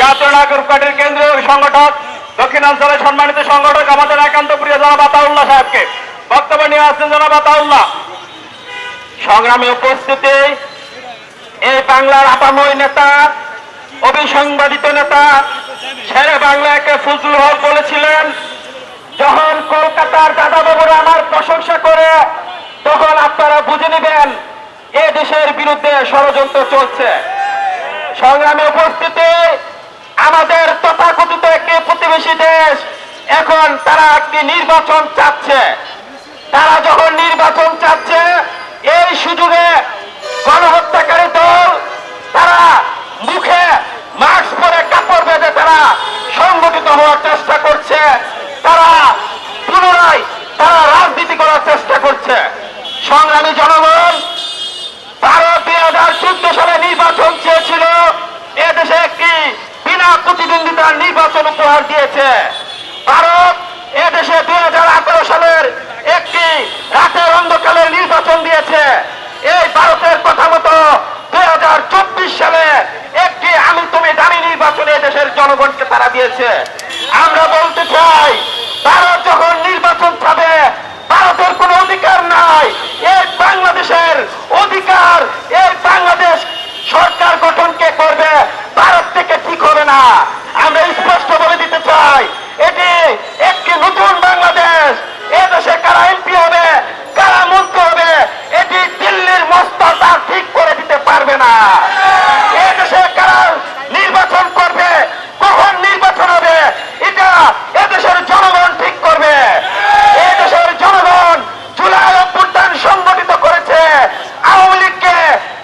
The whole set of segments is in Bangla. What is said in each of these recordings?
জাতীয় নাগরিক পার্টির কেন্দ্রীয় সংগঠক দক্ষিণাঞ্চলের সম্মানিত সংগঠক আমাদের একান্ত প্রিয় জনাব আতাউল্লাহ সাহেবকে বক্তব্য নিয়ে আসছেন। জনাব আতাউল্লাহ। সংগ্রামী উপস্থিতি, এই বাংলার আপাময় নেতা, অবিসংবাদিত নেতা শেরে বাংলাকে ফজলুল হক বলেছিলেন, যখন কলকাতার দাদা বাবুরা আমার প্রশংসা করে তখন আপনারা বুঝে নেবেন এ দেশের বিরুদ্ধে ষড়যন্ত্র চলছে। সংগ্রামী উপস্থিতি, আমাদের তথাকথিত একটি প্রতিবেশী দেশ এখন তারা একটি নির্বাচন চাচ্ছে। তারা যখন নির্বাচন চাচ্ছে, এই সুযোগে গণহত্যাকারী দল তারা মুখে মাস্ক পরে কাপড় বেঁধে তারা সংগঠিত হওয়ার চেষ্টা করছে। তারা পুনরায় তারা রাজনীতি করার চেষ্টা করছে। সংগ্রামী জনগণ, ভারত 2014 সালে নির্বাচন চেয়েছিল, এদেশে একটি বিনা প্রতিদ্বন্দ্বিতার নির্বাচন উপহার দিয়েছে। ভারত এদেশে 2018 সালের একটি রাতের অন্ধকারের নির্বাচন দিয়েছে। এই ভারতের কথা মতো 2024 সালে একটি আমি তুমি দামি নির্বাচনে দেশের জনগণকে তারা দিয়েছে। আমরা বলতে চাই, ভারত যখন নির্বাচন চাবে, ভারতের কোনো অধিকার নাই। এই বাংলাদেশের অধিকার, এই বাংলাদেশ সরকার গঠন কে করবে, ভারত থেকে ঠিক হবে না। আমরা স্পষ্ট বলে দিতে চাই, এটি একটি নতুন বাংলাদেশ। এদেশে কারা এমপি হবে, কারা মন্ত্রী হবে, এটি দিল্লির মস্তক তার ঠিক করে দিতে পারবে না। এদেশে কারা নির্বাচন করবে, কখন নির্বাচন হবে, এটা এদেশের জনগণ ঠিক করবে। এদেশের জনগণ জুলাই অভ্যুত্থান সংগঠিত করেছে। আওয়ামী লীগকে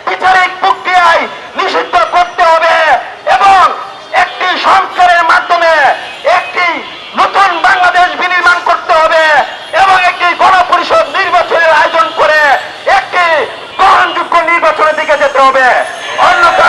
বিচারিক প্রক্রিয়ায় নিষিদ্ধ করতে হবে এবং একটি সংস্কারের মাধ্যমে একটি নতুন বাংলাদেশ বিনির্মাণ করতে হবে এবং একটি গণপরিষদ নির্বাচনের আয়োজন করে একটি গ্রহণযোগ্য নির্বাচনের দিকে যেতে হবে। অন্যথা